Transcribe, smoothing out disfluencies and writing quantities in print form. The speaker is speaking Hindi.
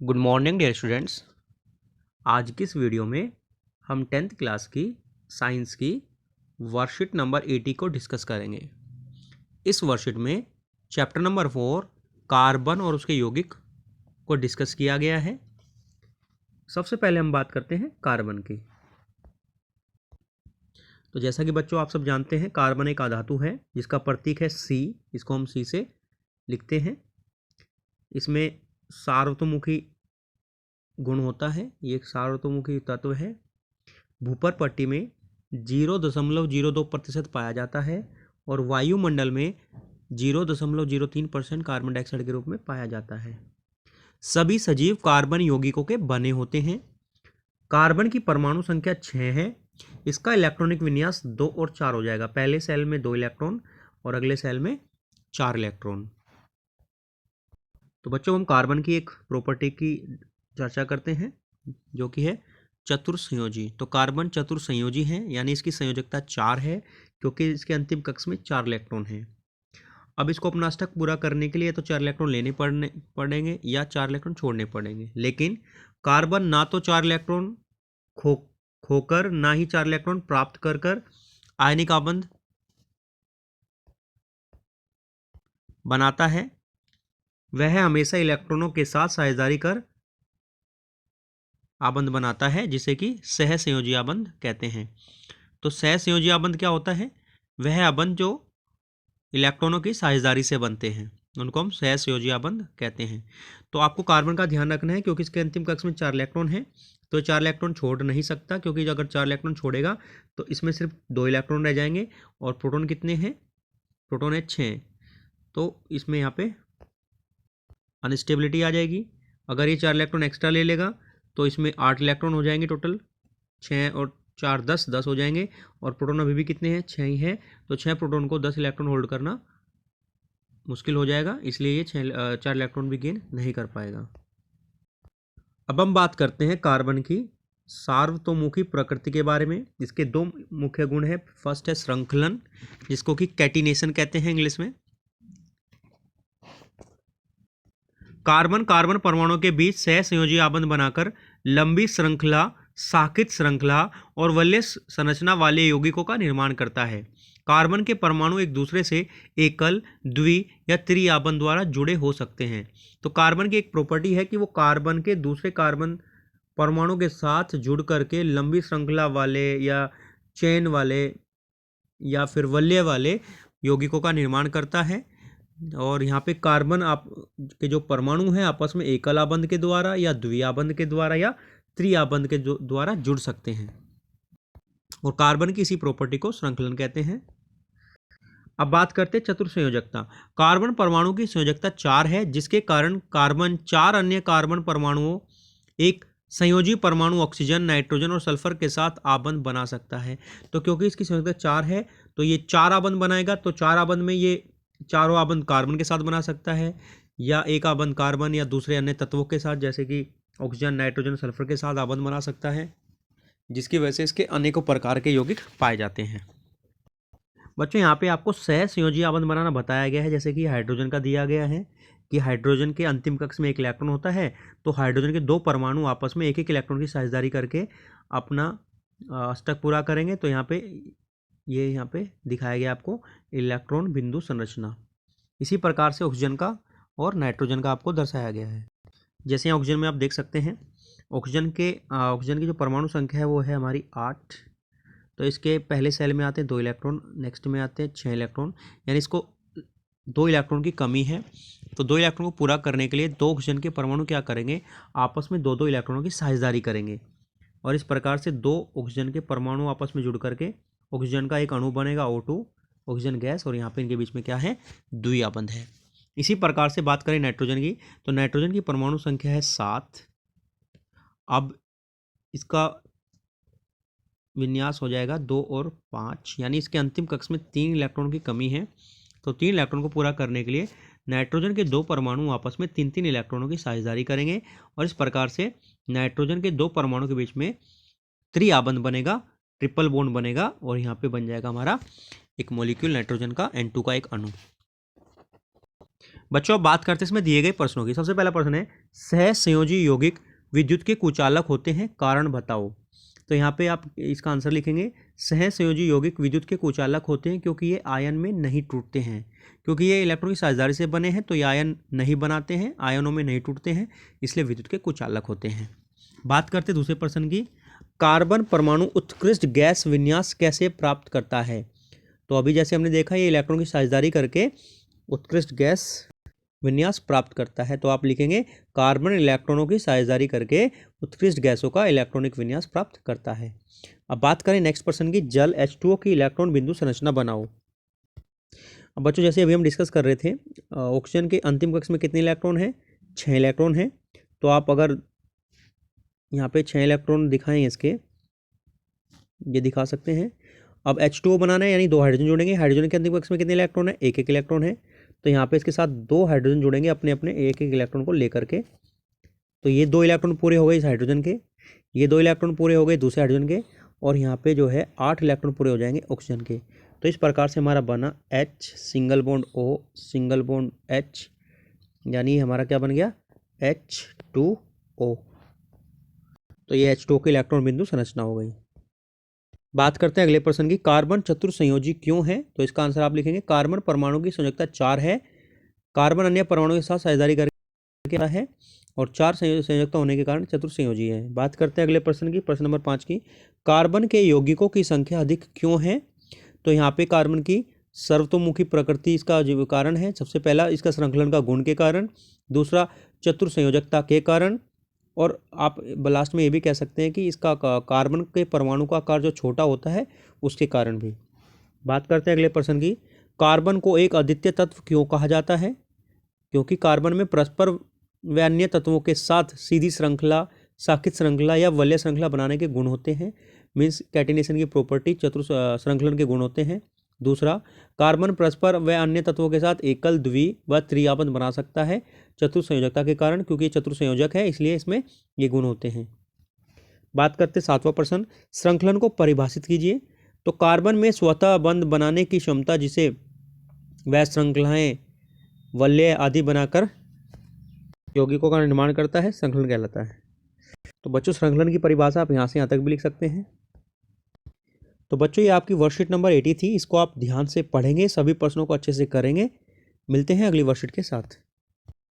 Good morning dear students. आज की इस वीडियो में हम 10th क्लास की साइंस की वर्कशीट नंबर 80 को डिस्कस करेंगे। इस वर्कशीट में चैप्टर नंबर 4 कार्बन और उसके यौगिक को डिस्कस किया गया है। सबसे पहले हम बात करते हैं कार्बन की। तो जैसा कि बच्चों आप सब जानते हैं, कार्बन एक अधातु है जिसका प्रतीक है C। इसको हम C से लिखते हैं। इसमें सार्वतोमुखी गुण होता है, ये एक सार्वतोमुखी तत्व है। भूपर पट्टी में 0.02% पाया जाता है और वायुमंडल में 0.03% कार्बन डाइऑक्साइड के रूप में पाया जाता है। सभी सजीव कार्बन यौगिकों के बने होते हैं। कार्बन की परमाणु संख्या 6 है। इसका इलेक्ट्रॉनिक विन्यास 2 और 4 हो जाएगा। पहले सेल में 2 इलेक्ट्रॉन और अगले सेल में 4 इलेक्ट्रॉन। तो बच्चों हम कार्बन की एक प्रॉपर्टी की चर्चा करते हैं जो कि है चतुर्संयोजी। तो कार्बन चतुर्संयोजी है, यानी इसकी संयोजकता 4 है क्योंकि इसके अंतिम कक्ष में 4 इलेक्ट्रॉन हैं। अब इसको अपना अष्टक पूरा करने के लिए तो 4 इलेक्ट्रॉन लेने पड़ेंगे या 4 इलेक्ट्रॉन छोड़ने पड़ेंगे। लेकिन कार्बन ना तो 4 इलेक्ट्रॉन खोकर ना ही 4 इलेक्ट्रॉन प्राप्त कर आयनिक आबंध बनाता है। वह हमेशा इलेक्ट्रॉनों के साथ साझेदारी कर आबंध बनाता है, जिसे कि सहसंयोजी आबंध कहते हैं। तो सहसंयोजी आबंध क्या होता है? वह आबंध जो इलेक्ट्रॉनों की साझेदारी से बनते हैं, उनको हम सहसंयोजी आबंध कहते हैं। तो आपको कार्बन का ध्यान रखना है क्योंकि इसके अंतिम कक्ष में 4 इलेक्ट्रॉन है, तो 4 इलेक्ट्रॉन छोड़ नहीं सकता, क्योंकि अगर 4 इलेक्ट्रॉन छोड़ेगा तो इसमें सिर्फ 2 इलेक्ट्रॉन रह जाएंगे। और प्रोटॉन कितने हैं? प्रोटॉन है 6। तो इसमें यहाँ पे अनस्टेबिलिटी आ जाएगी। अगर ये 4 इलेक्ट्रॉन एक्स्ट्रा ले लेगा तो इसमें 8 इलेक्ट्रॉन हो जाएंगे टोटल। 6 और 4 10 हो जाएंगे। और प्रोटॉन अभी भी कितने हैं? 6 ही है। तो 6 प्रोटॉन को 10 इलेक्ट्रॉन होल्ड करना मुश्किल हो जाएगा, इसलिए ये 4 इलेक्ट्रॉन भी गेन नहीं कर पाएगा। अब हम बात करते हैं कार्बन की सार्वतोमुखी प्रकृति के बारे में। इसके 2 मुख्य गुण हैं। फर्स्ट है श्रृंखलन, जिसको कि कैटिनेशन कहते हैं इंग्लिश में। कार्बन कार्बन परमाणुओं के बीच सहसंयोजी आबंध बनाकर लंबी श्रृंखला, साकित श्रृंखला और वलय संरचना वाले यौगिकों का निर्माण करता है। कार्बन के परमाणु एक दूसरे से एकल, द्वि या त्रि आबंध द्वारा जुड़े हो सकते हैं। तो कार्बन की एक प्रॉपर्टी है कि वो कार्बन के दूसरे कार्बन परमाणु के साथ जुड़ करके लंबी श्रृंखला वाले या चेन वाले या फिर वलय वाले यौगिकों का निर्माण करता है। और यहाँ पे कार्बन आप के जो परमाणु हैं आपस में एकल आबंध के द्वारा या द्विआबंध के द्वारा या त्रिआबंध के द्वारा जुड़ सकते हैं। और कार्बन की इसी प्रॉपर्टी को श्रृंखलन कहते हैं। अब बात करते हैं चतुर्संयोजकता। कार्बन परमाणु की संयोजकता 4 है, जिसके कारण कार्बन 4 अन्य कार्बन परमाणुओं, एक संयोजी परमाणु ऑक्सीजन, नाइट्रोजन और सल्फर के साथ आबंध बना सकता है। तो क्योंकि इसकी संयोजकता 4 है तो ये 4 आबंध बनाएगा। तो 4 आबंध में ये चारों आबंध कार्बन के साथ बना सकता है, या एक आबंध कार्बन या दूसरे अन्य तत्वों के साथ जैसे कि ऑक्सीजन, नाइट्रोजन, सल्फर के साथ आबंध बना सकता है, जिसकी वजह से इसके अनेकों प्रकार के यौगिक पाए जाते हैं। बच्चों यहाँ पे आपको सहसंयोजी आबंध बनाना बताया गया है, जैसे कि हाइड्रोजन का दिया गया है कि हाइड्रोजन के अंतिम कक्ष में 1 इलेक्ट्रॉन होता है। तो हाइड्रोजन के 2 परमाणु आपस में 1-1 इलेक्ट्रॉन की साझेदारी करके अपना अष्टक पूरा करेंगे। तो यहाँ पे दिखाया गया आपको इलेक्ट्रॉन बिंदु संरचना। इसी प्रकार से ऑक्सीजन का और नाइट्रोजन का आपको दर्शाया गया है। जैसे यहाँ ऑक्सीजन में आप देख सकते हैं, ऑक्सीजन की जो परमाणु संख्या है वो है हमारी 8। तो इसके पहले सेल में आते हैं 2 इलेक्ट्रॉन, नेक्स्ट में आते हैं 6 इलेक्ट्रॉन, यानी इसको 2 इलेक्ट्रॉन की कमी है। तो 2 इलेक्ट्रॉन को पूरा करने के लिए 2 ऑक्सीजन के परमाणु क्या करेंगे? आपस में 2-2 इलेक्ट्रॉनों की साझेदारी करेंगे। और इस प्रकार से 2 ऑक्सीजन के परमाणु आपस में जुड़ करके ऑक्सीजन का एक अणु बनेगा O2, ऑक्सीजन गैस, और यहाँ पे इनके बीच में क्या है? द्विआबंध है। इसी प्रकार से बात करें नाइट्रोजन की, तो नाइट्रोजन की परमाणु संख्या है 7। अब इसका विन्यास हो जाएगा 2 और 5, यानी इसके अंतिम कक्ष में 3 इलेक्ट्रॉन की कमी है। तो 3 इलेक्ट्रॉन को पूरा करने के लिए नाइट्रोजन के 2 परमाणु आपस में 3-3 इलेक्ट्रॉनों की साझेदारी करेंगे, और इस प्रकार से नाइट्रोजन के 2 परमाणु के बीच में त्रिआबंध बनेगा, ट्रिपल बॉन्ड बनेगा, और यहाँ पे बन जाएगा हमारा एक मॉलिक्यूल नाइट्रोजन का, N2 का एक अणु। बच्चों अब बात करते हैं इसमें दिए गए प्रश्नों की। सबसे पहला प्रश्न है, सहसंयोजी यौगिक विद्युत के कुचालक होते हैं, कारण बताओ। तो यहाँ पे आप इसका आंसर लिखेंगे, सहसंयोजी यौगिक विद्युत के कुचालक होते हैं क्योंकि ये आयन में नहीं टूटते हैं। क्योंकि ये इलेक्ट्रॉन की साझेदारी से बने हैं तो ये आयन नहीं बनाते हैं, आयनों में नहीं टूटते हैं, इसलिए विद्युत के कुचालक होते हैं। बात करते दूसरे प्रश्न की, कार्बन परमाणु उत्कृष्ट गैस विन्यास कैसे प्राप्त करता है। तो अभी जैसे हमने देखा ये इलेक्ट्रॉन की साझेदारी करके उत्कृष्ट गैस विन्यास प्राप्त करता है, तो आप लिखेंगे कार्बन इलेक्ट्रॉनों की साझेदारी करके उत्कृष्ट गैसों का इलेक्ट्रॉनिक विन्यास प्राप्त करता है। अब बात करें नेक्स्ट प्रश्न की, जल H2O की इलेक्ट्रॉन बिंदु संरचना बनाओ। अब बच्चों जैसे अभी हम डिस्कस कर रहे थे, ऑक्सीजन के अंतिम कक्ष में कितने इलेक्ट्रॉन है, 6 इलेक्ट्रॉन है। तो आप अगर यहाँ पे 6 इलेक्ट्रॉन दिखाएं इसके, ये दिखा सकते हैं। अब H2O बनाना है यानी 2 हाइड्रोजन जोड़ेंगे, हाइड्रोजन के अंतिम कक्ष में कितने इलेक्ट्रॉन है, 1 इलेक्ट्रॉन है। तो यहाँ पे इसके साथ 2 हाइड्रोजन जोड़ेंगे अपने अपने 1 इलेक्ट्रॉन को लेकर के। तो ये 2 इलेक्ट्रॉन पूरे हो गए इस हाइड्रोजन के, ये 2 इलेक्ट्रॉन पूरे हो गए दूसरे हाइड्रोजन के, और यहाँ पे जो है 8 इलेक्ट्रॉन पूरे हो जाएंगे ऑक्सीजन के। तो इस प्रकार से हमारा बना H single bond O single bond H, यानी हमारा क्या बन गया, H2O। तो ये H2O की इलेक्ट्रॉन बिंदु संरचना हो गई। बात करते हैं अगले प्रश्न की, कार्बन चतुर्संयोजी क्यों है। तो इसका आंसर आप लिखेंगे, कार्बन परमाणु की संयोजकता 4 है, कार्बन अन्य परमाणु के साथ साझेदारी करके है, और 4 संयोजकता होने के कारण चतुर्संयोजी है। बात करते हैं अगले प्रश्न की, प्रश्न नंबर 5 की, कार्बन के यौगिकों की संख्या अधिक क्यों है। तो यहाँ पे कार्बन की सर्वतोमुखी प्रकृति इसका जो कारण है। सबसे पहला इसका श्रृंखलन का गुण के कारण, दूसरा चतुर्संयोजकता के कारण, और आप लास्ट में ये भी कह सकते हैं कि इसका कार्बन के परमाणु का आकार जो छोटा होता है उसके कारण भी। बात करते हैं अगले प्रश्न की, कार्बन को एक अद्वितीय तत्व क्यों कहा जाता है। क्योंकि कार्बन में परस्पर व अन्य तत्वों के साथ सीधी श्रृंखला, शाखित श्रृंखला या वलय श्रृंखला बनाने के गुण होते हैं, मीन्स कैटिनेशन की प्रॉपर्टी चतुर श्रृंखलन के गुण होते हैं। दूसरा, कार्बन परस्पर व अन्य तत्वों के साथ एकल, द्वि व त्रिआबंध बना सकता है चतुर्संयोजकता के कारण, क्योंकि ये चतुर्संयोजक है इसलिए इसमें ये गुण होते हैं। बात करते 7वां प्रश्न, श्रृंखलन को परिभाषित कीजिए। तो कार्बन में स्वतः बंध बनाने की क्षमता जिसे वह श्रृंखलाएं, वलय आदि बनाकर यौगिकों का निर्माण करता है, श्रृंखलन कहलाता है। तो बच्चों श्रृंखलन की परिभाषा आप यहाँ से यहाँ तक भी लिख सकते हैं। तो बच्चों ये आपकी वर्कशीट नंबर 80 थी, इसको आप ध्यान से पढ़ेंगे, सभी प्रश्नों को अच्छे से करेंगे। मिलते हैं अगली वर्कशीट के साथ।